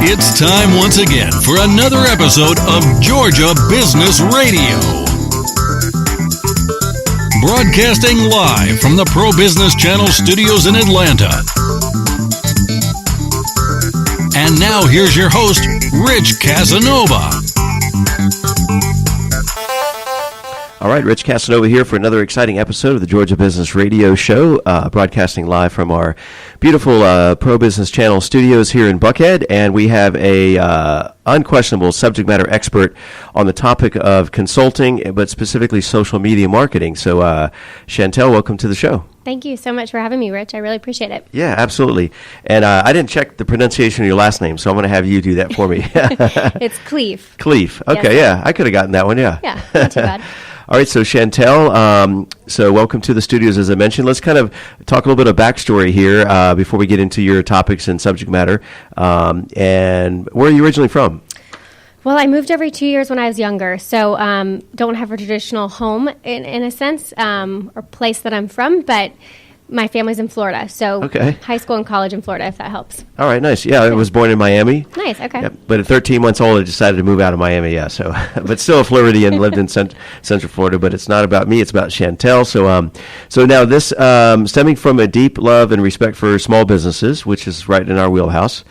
It's time once again for another episode of Georgia Business Radio. Broadcasting live from the Pro Business Channel studios in Atlanta. And now here's your host, Rich-Casanova. All right, Rich-Casanova here for another exciting episode of the Georgia Business Radio Show, broadcasting live from our beautiful Pro Business Channel studios here in Buckhead, and we have a unquestionable subject matter expert on the topic of consulting, but specifically social media marketing. So, Shantel, welcome to the show. Thank you so much for having me, Rich. I really appreciate it. Yeah, absolutely. And I didn't check the pronunciation of your last name, so I'm going to have you do that for me. It's Khleif. Khleif. Okay, yes. Yeah, I could have gotten that one, yeah. Yeah, not too bad. All right, so Shantel, so welcome to the studios, as I mentioned. Let's kind of talk a little bit of backstory here before we get into your topics and subject matter. And where are you originally from? Well, I moved every 2 years when I was younger, so don't have a traditional home in a sense, or place that I'm from, but my family's in Florida, so high school and college in Florida, if that helps. All right, nice. Yeah, I was born in Miami. Nice, okay. Yep, but at 13 months old, I decided to move out of Miami, yeah. So, but still a Floridian, lived in Central Florida, but it's not about me, it's about Shantel. So now this, stemming from a deep love and respect for small businesses, which is right in our wheelhouse,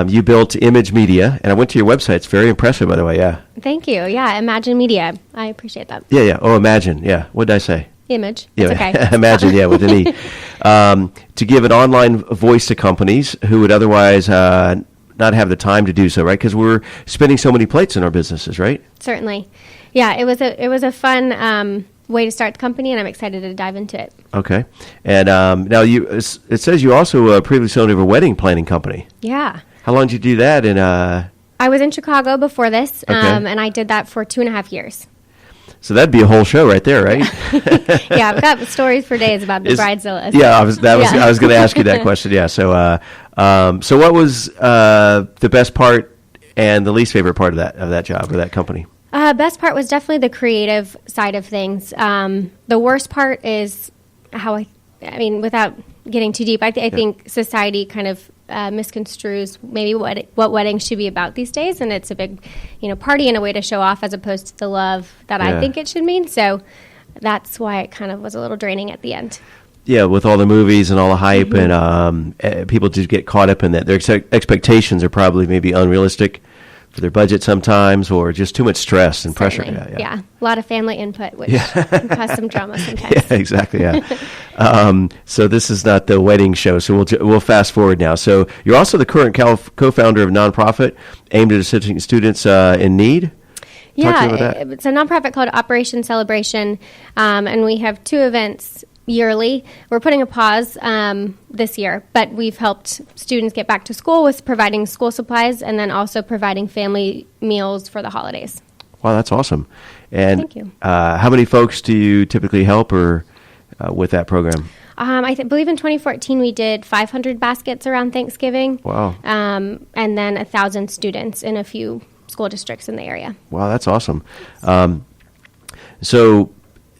you built Image Media, and I went to your website. It's very impressive, by the way, yeah. Thank you. Yeah, Imagine Media. I appreciate that. Yeah. Oh, Imagine, yeah. What did I say? Image. Yeah, It's okay. Imagine, yeah, with an E. To give an online voice to companies who would otherwise not have the time to do so, right? Because we're spinning so many plates in our businesses, right? Certainly. Yeah, it was a fun way to start the company, and I'm excited to dive into it. Okay. And now it says you also previously owned a wedding planning company. Yeah. How long did you do that? And I was in Chicago before this, Okay. And I did that for 2.5 years. So that'd be a whole show right there, right? Yeah, I've got stories for days about the bridezillas. Yeah, I was going to ask you that question. Yeah. So what was the best part and the least favorite part of that job or that company? Best part was definitely the creative side of things. The worst part is how I mean, without getting too deep, I think society kind of misconstrues maybe what weddings should be about these days, and it's a big, party and a way to show off as opposed to the love that I think it should mean. So that's why it kind of was a little draining at the end. Yeah, with all the movies and all the hype, mm-hmm. and people just get caught up in that. Their expectations are probably maybe unrealistic for their budget sometimes, or just too much stress and pressure. Yeah, a lot of family input, which can cause some drama sometimes. Yeah, exactly. Yeah. So this is not the wedding show, so we'll fast forward now. So you're also the current co-founder of a nonprofit aimed at assisting students in need. Yeah, it's a nonprofit called Operation Celebration, and we have 2 events yearly. We're putting a pause this year, but we've helped students get back to school with providing school supplies and then also providing family meals for the holidays. Wow, that's awesome. And thank you. How many folks do you typically help or with that program? I believe in 2014 we did 500 baskets around Thanksgiving. Wow. And then 1,000 students in a few school districts in the area. Wow, that's awesome. So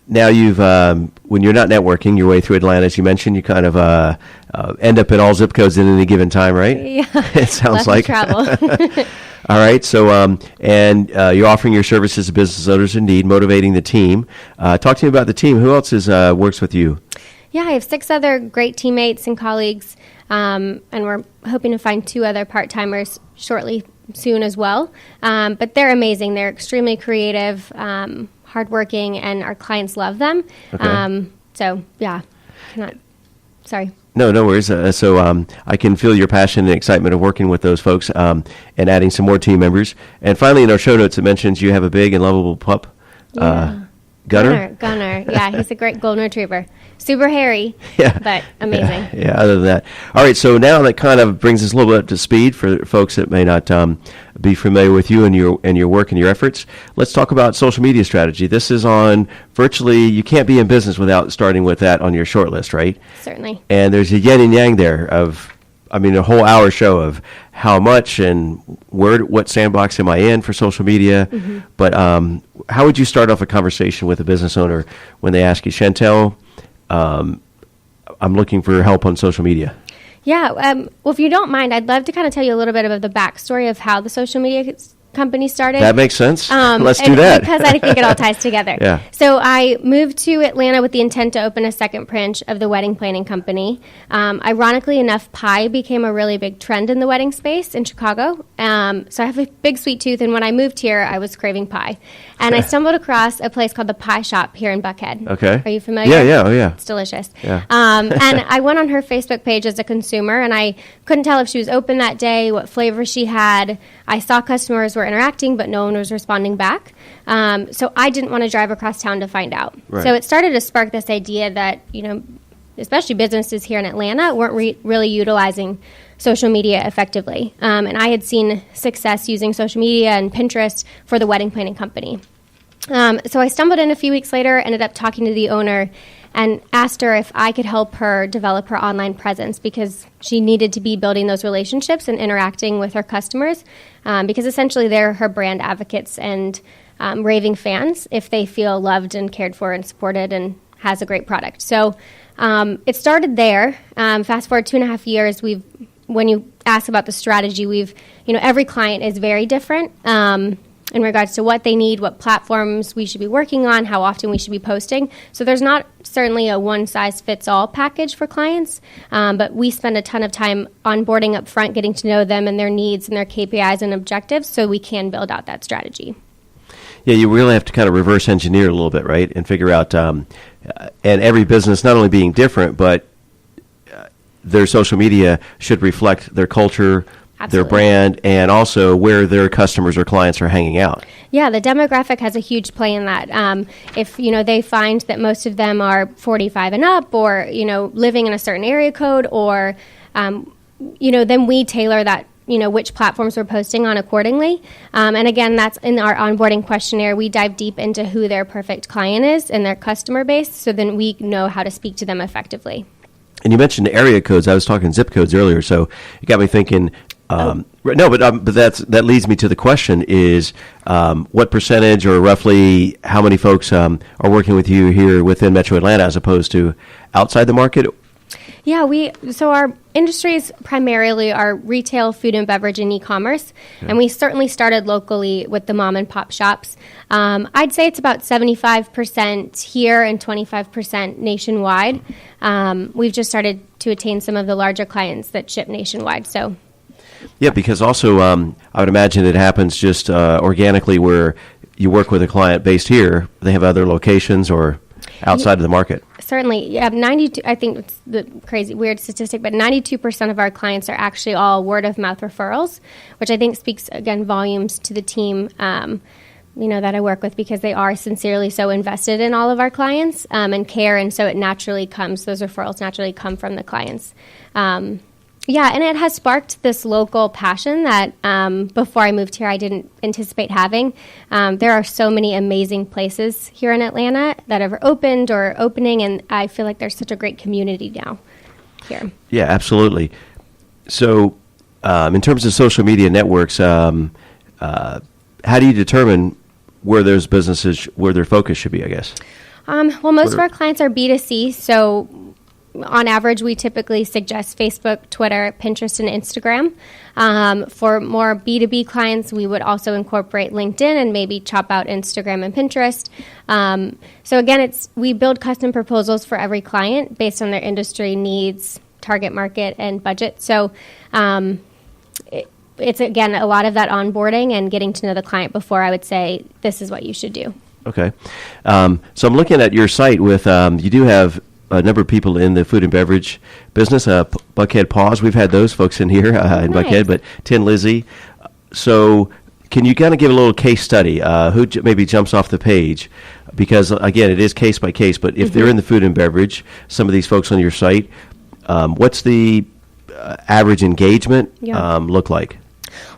now you've, when you're not networking your way through Atlanta, as you mentioned, you kind of end up in all zip codes at any given time, right? Yeah. It sounds like. Travel. All right. So, and you're offering your services to business owners in need, motivating the team. Talk to me about the team. Who else works with you? Yeah, I have 6 other great teammates and colleagues, and we're hoping to find 2 other part-timers soon as well. But they're amazing. They're extremely creative, hardworking, and our clients love them. Okay. So, yeah. Sorry. No worries. So I can feel your passion and excitement of working with those folks and adding some more team members. And finally, in our show notes, it mentions you have a big and lovable pup, Gunnar. Gunnar. Yeah, he's a great golden retriever. Super hairy, but amazing. Yeah, other than that. All right, so now that kind of brings us a little bit up to speed for folks that may not be familiar with you and your work and your efforts. Let's talk about social media strategy. This is on virtually, you can't be in business without starting with that on your short list, right? Certainly. And there's a yin and yang there of, a whole hour show of how much and what sandbox am I in for social media. Mm-hmm. But how would you start off a conversation with a business owner when they ask you, Shantel, I'm looking for help on social media? Yeah. Well, if you don't mind, I'd love to kind of tell you a little bit about the backstory of how the social media company started. That makes sense. Let's do that. Because I think it all ties together. Yeah. So I moved to Atlanta with the intent to open a second branch of the wedding planning company. Ironically enough, pie became a really big trend in the wedding space in Chicago. So I have a big sweet tooth, and when I moved here, I was craving pie. And I stumbled across a place called the Pie Shop here in Buckhead. Okay. Are you familiar? Yeah, oh yeah. It's delicious. Yeah. And I went on her Facebook page as a consumer, and I couldn't tell if she was open that day, what flavor she had. I saw customers were interacting, but no one was responding back. So I didn't want to drive across town to find out. Right. So it started to spark this idea that, especially businesses here in Atlanta weren't really utilizing social media effectively. And I had seen success using social media and Pinterest for the wedding planning company. So I stumbled in a few weeks later, ended up talking to the owner and asked her if I could help her develop her online presence because she needed to be building those relationships and interacting with her customers because essentially they're her brand advocates and raving fans if they feel loved and cared for and supported and has a great product. So it started there. Fast forward 2.5 years, when you ask about the strategy, every client is very different in regards to what they need, what platforms we should be working on, how often we should be posting. So there's not certainly a one-size-fits-all package for clients, but we spend a ton of time onboarding up front, getting to know them and their needs and their KPIs and objectives so we can build out that strategy. Yeah, you really have to kind of reverse engineer a little bit, right, and figure out, and every business not only being different, but their social media should reflect their culture, Absolutely. Their brand, and also where their customers or clients are hanging out. Yeah, the demographic has a huge play in that. If they find that most of them are 45 and up, or living in a certain area code, or then we tailor that. Which platforms we're posting on accordingly. And again, that's in our onboarding questionnaire. We dive deep into who their perfect client is and their customer base, so then we know how to speak to them effectively. And you mentioned area codes. I was talking zip codes earlier, so it got me thinking. No, but that leads me to the question: is what percentage, or roughly how many folks are working with you here within Metro Atlanta, as opposed to outside the market? Yeah, so our industries primarily are retail, food and beverage, and e-commerce, and we certainly started locally with the mom and pop shops. I'd say it's about 75% here and 25% nationwide. We've just started to attain some of the larger clients that ship nationwide. So. Yeah, because also I would imagine it happens just organically where you work with a client based here. They have other locations or outside of the market. Certainly. Yeah, 92. I think it's the crazy, weird statistic, but 92% of our clients are actually all word-of-mouth referrals, which I think speaks, again, volumes to the team that I work with because they are sincerely so invested in all of our clients and care, and so those referrals naturally come from the clients. Yeah, and it has sparked this local passion that before I moved here I didn't anticipate having. There are so many amazing places here in Atlanta that have opened or opening, and I feel like there's such a great community now here. Yeah, absolutely. So in terms of social media networks, how do you determine where those businesses, where their focus should be, I guess? Well, most of our clients are B2C, so on average, we typically suggest Facebook, Twitter, Pinterest, and Instagram. For more B2B clients, we would also incorporate LinkedIn and maybe chop out Instagram and Pinterest. So again, we build custom proposals for every client based on their industry needs, target market, and budget. So it's, again, a lot of that onboarding and getting to know the client before I would say this is what you should do. Okay. So I'm looking at your site with, you do have a number of people in the food and beverage business. Buckhead Paws, we've had those folks in here in nice. Buckhead, but Tin Lizzie. So can you kind of give a little case study? Who maybe jumps off the page? Because, again, it is case by case, but if they're in the food and beverage, some of these folks on your site, what's the average engagement look like?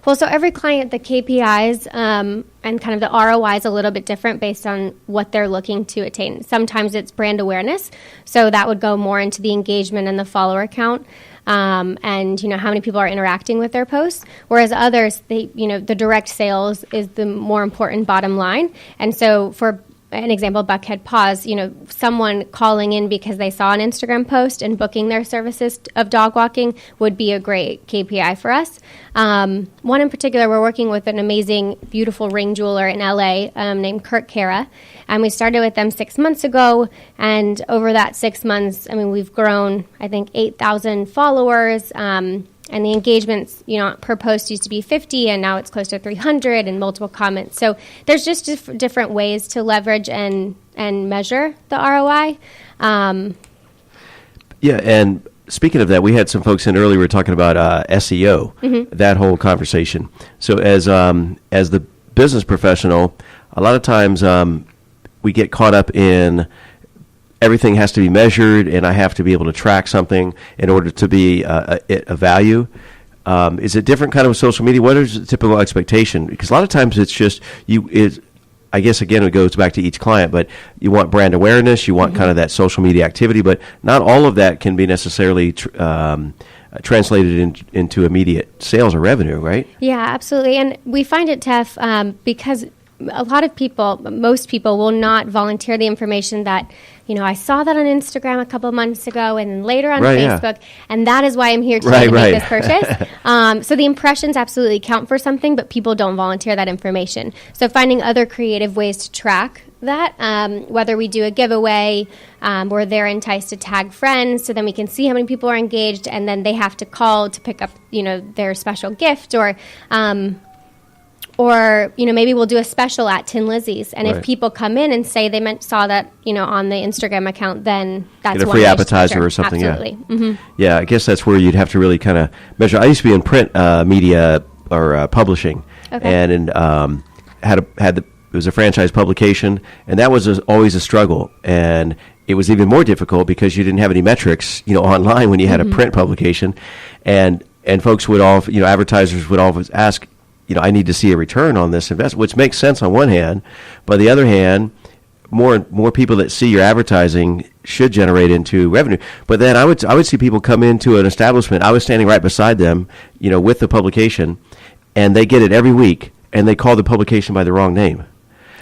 Well, so every client, the KPIs and kind of the ROI is a little bit different based on what they're looking to attain. Sometimes it's brand awareness, so that would go more into the engagement and the follower count, and how many people are interacting with their posts. Whereas others, the direct sales is the more important bottom line. And so for an example, Buckhead Paws, someone calling in because they saw an Instagram post and booking their services of dog walking would be a great KPI for us. One in particular, we're working with an amazing, beautiful ring jeweler in LA named Kurt Kara, and we started with them 6 months ago, and over that 6 months, we've grown, I think, 8,000 followers, and the engagements, per post used to be 50, and now it's close to 300 and multiple comments. So there's just different ways to leverage and measure the ROI. Yeah, and speaking of that, we had some folks in earlier. We were talking about SEO, that whole conversation. So as the business professional, a lot of times we get caught up in everything has to be measured, and I have to be able to track something in order to be a value. Is it different kind of social media? What is the typical expectation? Because a lot of times it's just I guess, again, it goes back to each client, but you want brand awareness, you want kind of that social media activity, but not all of that can be necessarily translated into immediate sales or revenue, right? Yeah, absolutely. And we find it tough because a lot of people, most people, will not volunteer the information that, I saw that on Instagram a couple of months ago and then later on Facebook, and that is why I'm here today to make this purchase. So the impressions absolutely count for something, but people don't volunteer that information. So finding other creative ways to track that, whether we do a giveaway where they're enticed to tag friends so then we can see how many people are engaged, and then they have to call to pick up, their special gift, or maybe we'll do a special at Tin Lizzie's, and if people come in and say they saw that on the Instagram account, then that's get a free appetizer or something. Absolutely. Yeah, I guess that's where you'd have to really kind of measure. I used to be in print media or publishing, and it was a franchise publication, and that was always a struggle, and it was even more difficult because you didn't have any metrics, online when you had a print publication, and folks would advertisers would always ask, I need to see a return on this investment, which makes sense on one hand. But on the other hand, more people that see your advertising should generate into revenue. But then I would see people come into an establishment. I was standing right beside them, with the publication, and they get it every week, and they call the publication by the wrong name.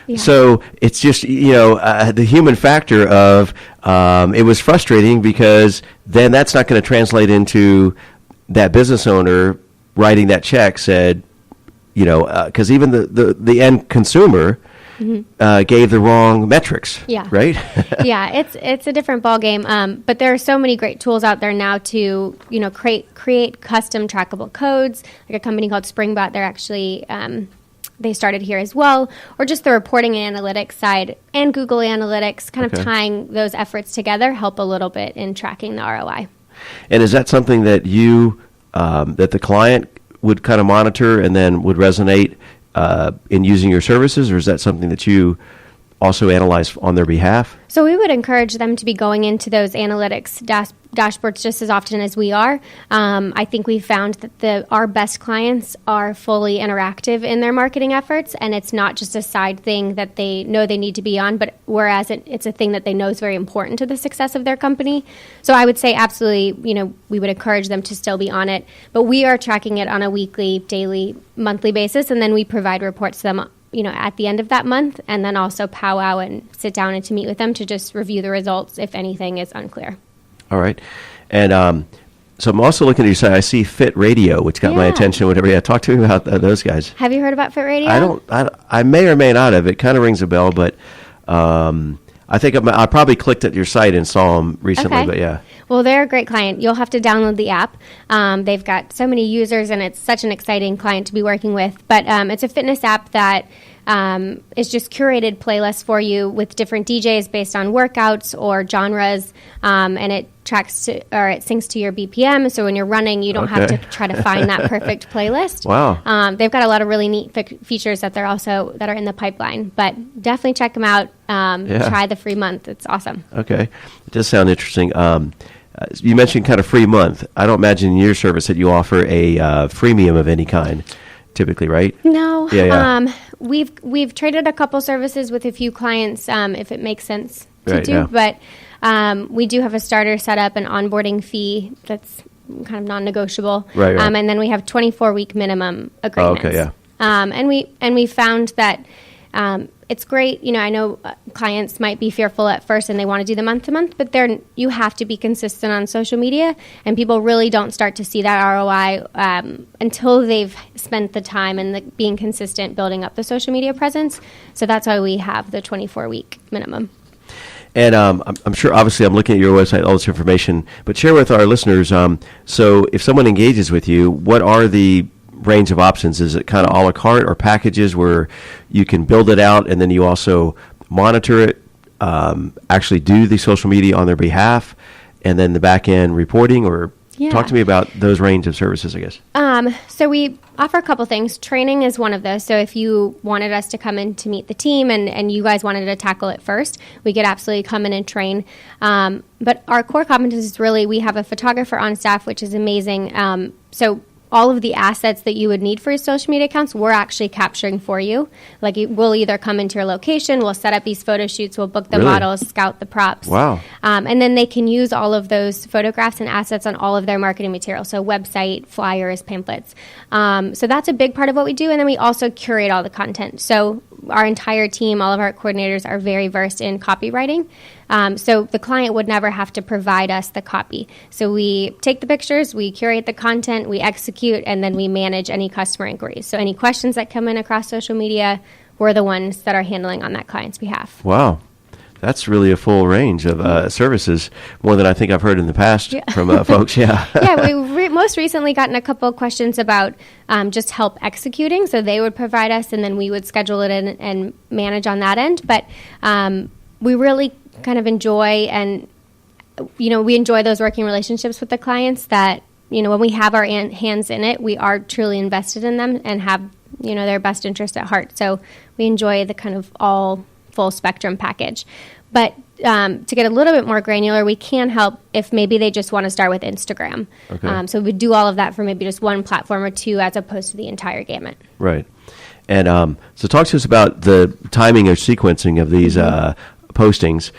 Yeah. So it's just, the human factor of it was frustrating because then that's not going to translate into that business owner writing that check said, because even the end consumer gave the wrong metrics. Yeah. Right. Yeah, it's a different ballgame. But there are so many great tools out there now to create custom trackable codes. Like a company called Springbot, they're actually they started here as well, or just the reporting and analytics side and Google Analytics, kind of tying those efforts together help a little bit in tracking the ROI. And is that something that that the client would kind of monitor and then would resonate in using your services, or is that something that you also analyze on their behalf? So we would encourage them to be going into those analytics dashboards just as often as we are. I think we found that our best clients are fully interactive in their marketing efforts, and it's not just a side thing that they know they need to be on, but whereas it's a thing that they know is very important to the success of their company. So I would say absolutely, we would encourage them to still be on it, but we are tracking it on a weekly, daily, monthly basis, and then we provide reports to them at the end of that month, and then also powwow and sit down and to meet with them to just review the results if anything is unclear. All right. And so I'm also looking at your site. I see Fit Radio, which got my attention whenever you talk to me about those guys. Have you heard about Fit Radio? I may or may not have. It kind of rings a bell, but I think I probably clicked at your site and saw them recently, but yeah. Well, they're a great client. You'll have to download the app. They've got so many users, and it's such an exciting client to be working with. But it's a fitness app that is just curated playlists for you with different DJs based on workouts or genres, and it tracks it syncs to your BPM. So when you're running, you don't have to try to find that perfect playlist. Wow! They've got a lot of really neat features that that are in the pipeline. But definitely check them out. Try the free month. It's awesome. Okay, it does sound interesting. You mentioned kind of free month. I don't imagine in your service that you offer a freemium of any kind, typically, right? No. Yeah. We've traded a couple services with a few clients if it makes sense to do. Yeah. But we do have a starter set up, an onboarding fee that's kind of non-negotiable. Right. And then we have 24-week minimum agreements. Oh, okay, yeah. And we found that it's great. I know clients might be fearful at first and they want to do the month to month, but you have to be consistent on social media, and people really don't start to see that ROI until they've spent the time and being consistent building up the social media presence. So that's why we have the 24-week minimum. And I'm sure, obviously, I'm looking at your website, all this information, but share with our listeners, so if someone engages with you, what are the range of options? Is it kind of a la carte or packages where you can build it out and then you also monitor it, actually do the social media on their behalf, and then the back-end reporting? Or talk to me about those range of services, I guess. So we offer a couple things. Training is one of those. So if you wanted us to come in to meet the team and you guys wanted to tackle it first, we could absolutely come in and train. But our core competence is really, we have a photographer on staff, which is amazing. So all of the assets that you would need for your social media accounts, we're actually capturing for you. Like, we'll either come into your location, we'll set up these photo shoots, we'll book the models, scout the props. Wow. And then they can use all of those photographs and assets on all of their marketing material, so website, flyers, pamphlets. So that's a big part of what we do. And then we also curate all the content. So our entire team, all of our coordinators are very versed in copywriting. So the client would never have to provide us the copy. So we take the pictures, we curate the content, we execute, and then we manage any customer inquiries. So any questions that come in across social media, we're the ones that are handling on that client's behalf. Wow. That's really a full range of services, more than I think I've heard in the past from folks. Yeah. Yeah, we most recently gotten a couple of questions about just help executing. So they would provide us, and then we would schedule it in and manage on that end. But we really kind of enjoy, and we enjoy those working relationships with the clients that, when we have our hands in it, we are truly invested in them and have, their best interest at heart. So we enjoy the kind of all full spectrum package. But to get a little bit more granular, we can help if maybe they just want to start with Instagram. Okay. So we do all of that for maybe just one platform or two, as opposed to the entire gamut. Right. And so talk to us about the timing or sequencing of these postings.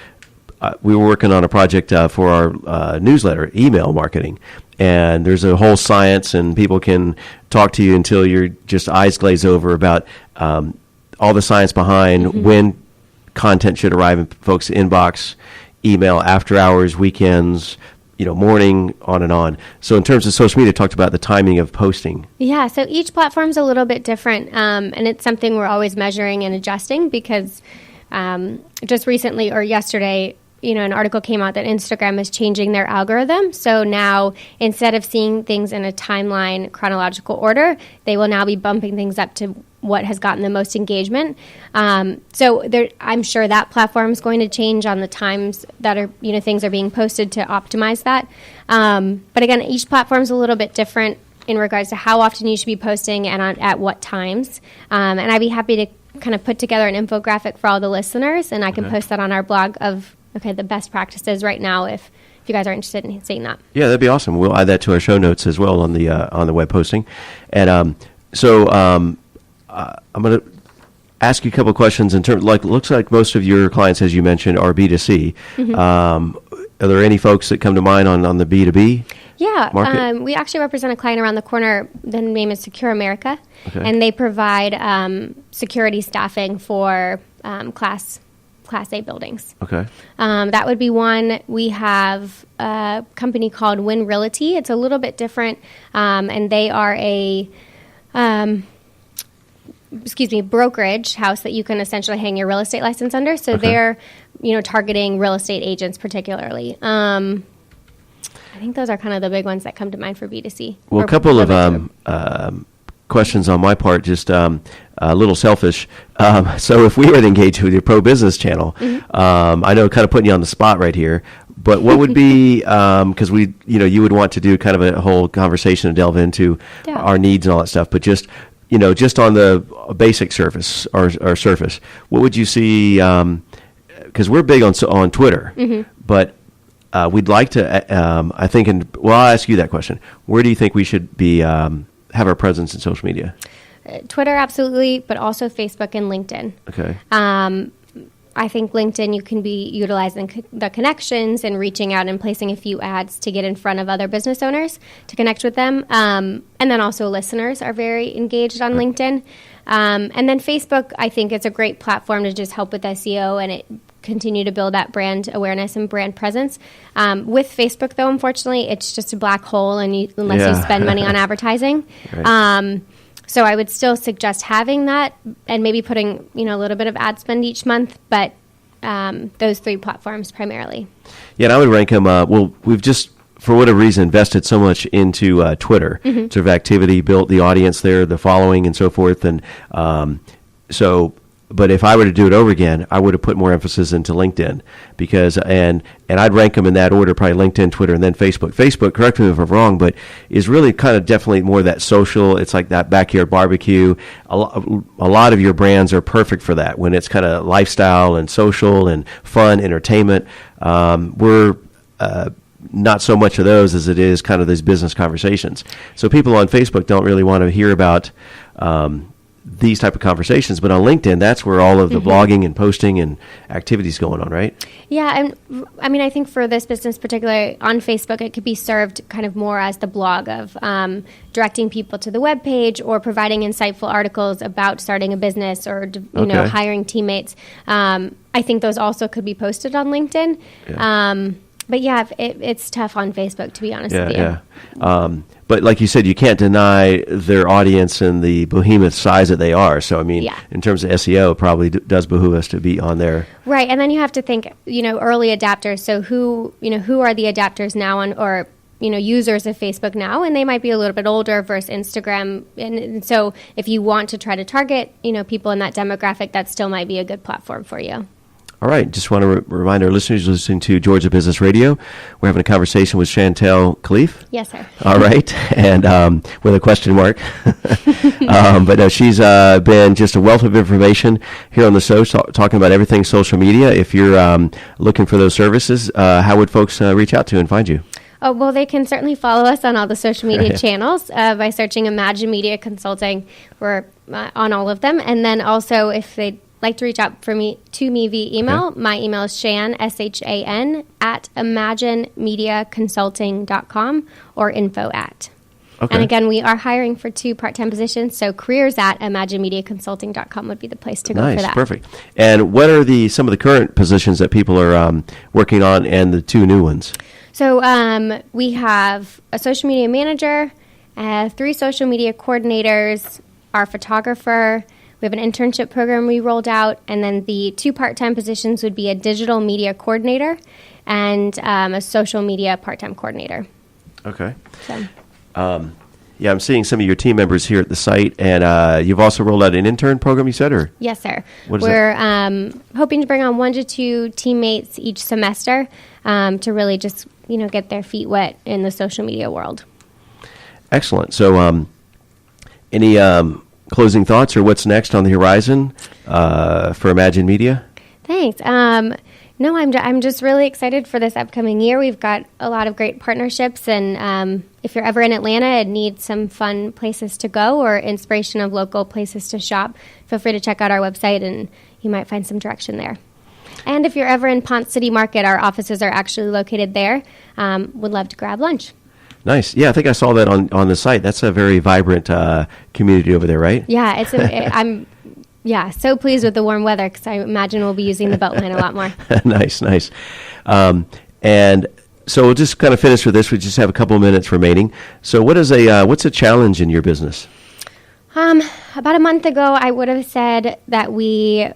We were working on a project for our newsletter, email marketing, and there's a whole science, and people can talk to you until your just eyes glaze over about all the science behind when content should arrive in folks' inbox, email, after hours, weekends, morning, on and on. So in terms of social media, talked about the timing of posting. Yeah, so each platform's a little bit different, and it's something we're always measuring and adjusting, because just recently or yesterday, an article came out that Instagram is changing their algorithm. So now, instead of seeing things in a timeline chronological order, they will now be bumping things up to what has gotten the most engagement. So I'm sure that platform is going to change on the times that are, things are being posted to optimize that. But again, each platform is a little bit different in regards to how often you should be posting and at what times. And I'd be happy to kind of put together an infographic for all the listeners, and I can post that on our blog of the best practices right now if you guys are interested in seeing that. Yeah, that'd be awesome. We'll add that to our show notes as well on the web posting. And I'm going to ask you a couple of questions in terms, looks like most of your clients, as you mentioned, are B2C. Are there any folks that come to mind on the B2B? Yeah, we actually represent a client around the corner. The name is Secure America, and they provide security staffing for Class A buildings. Okay. That would be one. We have a company called Win Realty. It's a little bit different, and they are a brokerage house that you can essentially hang your real estate license under. So they're, targeting real estate agents particularly. I think those are kind of the big ones that come to mind for B2C. Well, a couple of questions on my part, just a little selfish. So if we were to engage with your pro business channel, I know kind of putting you on the spot right here, but what would be, because you would want to do kind of a whole conversation and delve into our needs and all that stuff, but just on the basic surface or surface, what would you see? Because we're big on Twitter, but we'd like to, I think, I'll ask you that question. Where do you think we should be have our presence in social media? Twitter, absolutely, but also Facebook and LinkedIn. Okay. I think LinkedIn, you can be utilizing the connections and reaching out and placing a few ads to get in front of other business owners to connect with them. And then also listeners are very engaged on LinkedIn. And then Facebook, I think it's a great platform to just help with SEO and it continue to build that brand awareness and brand presence. With Facebook, though, unfortunately, it's just a black hole unless you spend money on advertising. Right. So I would still suggest having that and maybe putting, a little bit of ad spend each month, but those 3 platforms primarily. Yeah, and I would rank them, we've just, for whatever reason, invested so much into Twitter, sort of activity, built the audience there, the following and so forth. And but if I were to do it over again, I would have put more emphasis into LinkedIn because, and I'd rank them in that order, probably LinkedIn, Twitter, and then Facebook. Facebook, correct me if I'm wrong, but is really kind of definitely more that social. It's like that backyard barbecue. A lot of your brands are perfect for that when it's kind of lifestyle and social and fun, entertainment. We're not so much of those as it is kind of these business conversations. So people on Facebook don't really want to hear about these type of conversations, but on LinkedIn, that's where all of the blogging and posting and activities going on, right? Yeah, and I mean, I think for this business, particularly on Facebook, it could be served kind of more as the blog of directing people to the webpage or providing insightful articles about starting a business or hiring teammates. I think those also could be posted on LinkedIn. Yeah. But yeah, it's tough on Facebook, to be honest with you. Yeah. But like you said, you can't deny their audience and the behemoth size that they are. So, I mean, in terms of SEO, it probably does behoove us to be on there. Right. And then you have to think, early adapters. So who are the adapters now or users of Facebook now? And they might be a little bit older versus Instagram. And so if you want to try to target, people in that demographic, that still might be a good platform for you. All right. Just want to remind our listeners listening to Georgia Business Radio, we're having a conversation with Shantel Khleif. Yes, sir. All right. And with a question mark. But no, she's been just a wealth of information here on the show, talking about everything social media. If you're looking for those services, how would folks reach out to and find you? Oh, well, they can certainly follow us on all the social media channels by searching Imagine Media Consulting. We're on all of them. And then also, if they'd like to reach out to me via email, my email is Shan, SHAN, at imaginemediaconsulting.com or info@. Okay. And again, we are hiring for 2 part-time positions, so careers@imaginemediaconsulting.com would be the place to go for that. Nice, perfect. And what are some of the current positions that people are working on and the 2 new ones? So we have a social media manager, 3 social media coordinators, our photographer. We have an internship program we rolled out, and then the 2 part-time positions would be a digital media coordinator and a social media part-time coordinator. Okay. So. I'm seeing some of your team members here at the site, and you've also rolled out an intern program, you said, or? Yes, sir. We're hoping to bring on 1 to 2 teammates each semester to really just, get their feet wet in the social media world. Excellent. So any closing thoughts or what's next on the horizon for Imagine Media? Thanks. No, I'm just really excited for this upcoming year. We've got a lot of great partnerships, and if you're ever in Atlanta and need some fun places to go or inspiration of local places to shop, feel free to check out our website, and you might find some direction there. And if you're ever in Ponce City Market, our offices are actually located there. Would love to grab lunch. Nice. Yeah, I think I saw that on the site. That's a very vibrant community over there, right? Yeah, I'm so pleased with the warm weather because I imagine we'll be using the boat line a lot more. Nice. And so we'll just kind of finish with this. We just have a couple of minutes remaining. So what's a challenge in your business? About a month ago, I would have said that we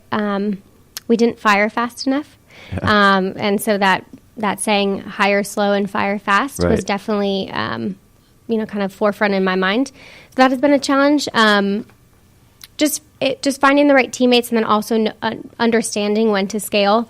didn't fire fast enough. Yeah. And so that saying hire slow and fire fast was definitely, kind of forefront in my mind. So that has been a challenge. Just finding the right teammates and then also understanding when to scale.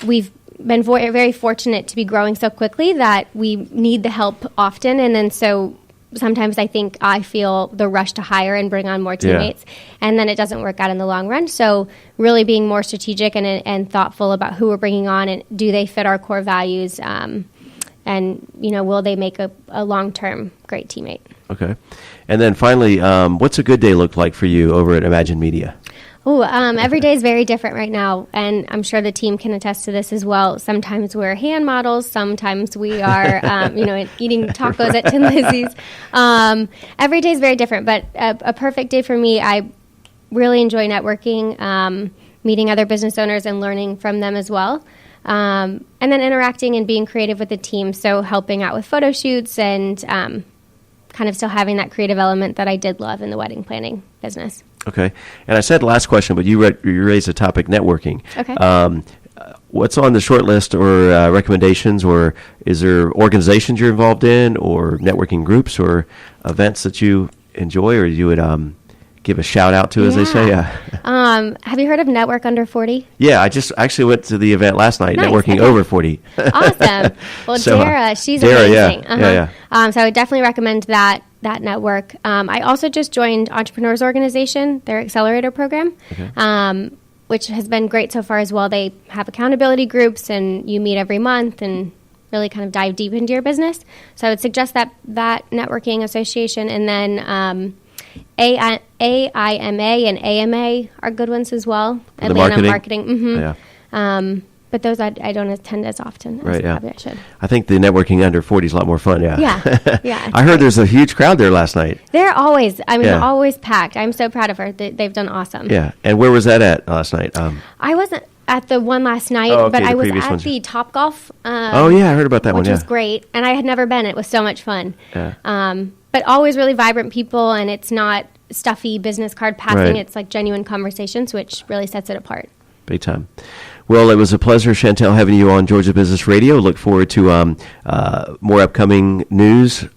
We've been very fortunate to be growing so quickly that we need the help often. And then so sometimes I feel the rush to hire and bring on more teammates, and then it doesn't work out in the long run. So really being more strategic and thoughtful about who we're bringing on and do they fit our core values, and will they make a long-term great teammate. Okay. And then finally, what's a good day look like for you over at Imagine Media? Every day is very different right now, and I'm sure the team can attest to this as well. Sometimes we're hand models, sometimes we are, eating tacos at Tin Lizzie's. Every day is very different, but a perfect day for me, I really enjoy networking, meeting other business owners and learning from them as well. And then interacting and being creative with the team, so helping out with photo shoots and kind of still having that creative element that I did love in the wedding planning business. Okay. And I said last question, but you raised the topic networking. Okay. What's on the short list or recommendations, or is there organizations you're involved in or networking groups or events that you enjoy or you would give a shout out to, as they say? Have you heard of Network Under 40? Yeah, I just actually went to the event last night, Nice, Networking okay. Over 40. Awesome. Well, So, Dara, she's Dara, amazing. yeah. So I would definitely recommend that network. I also just joined Entrepreneurs Organization, their accelerator program, which has been great so far as well. They have accountability groups, and you meet every month and really kind of dive deep into your business. So I would suggest that networking association, and then AIMA and AMA are good ones as well. The marketing. Mm-hmm. But those I don't attend as often as probably I should. I think the networking under 40 is a lot more fun, Yeah. I heard there's a huge crowd there last night. They're always packed. I'm so proud of her. They've done awesome. Yeah. And where was that at last night? I wasn't at the one last night, but I was at the Top Golf. I heard about that one, which was great. And I had never been. It was so much fun. Yeah. But always really vibrant people, and it's not stuffy business card passing. It's like genuine conversations, which really sets it apart. Big time. Well, it was a pleasure, Shantel, having you on Georgia Business Radio. Look forward to more upcoming news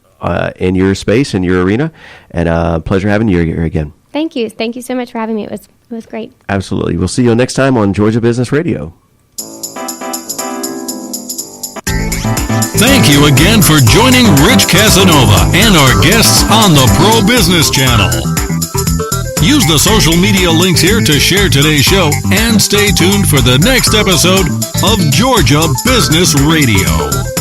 in your space, in your arena, and pleasure having you here again. Thank you. Thank you so much for having me. It was great. Absolutely. We'll see you next time on Georgia Business Radio. Thank you again for joining Rich Casanova and our guests on the Pro Business Channel. Use the social media links here to share today's show and stay tuned for the next episode of Georgia Business Radio.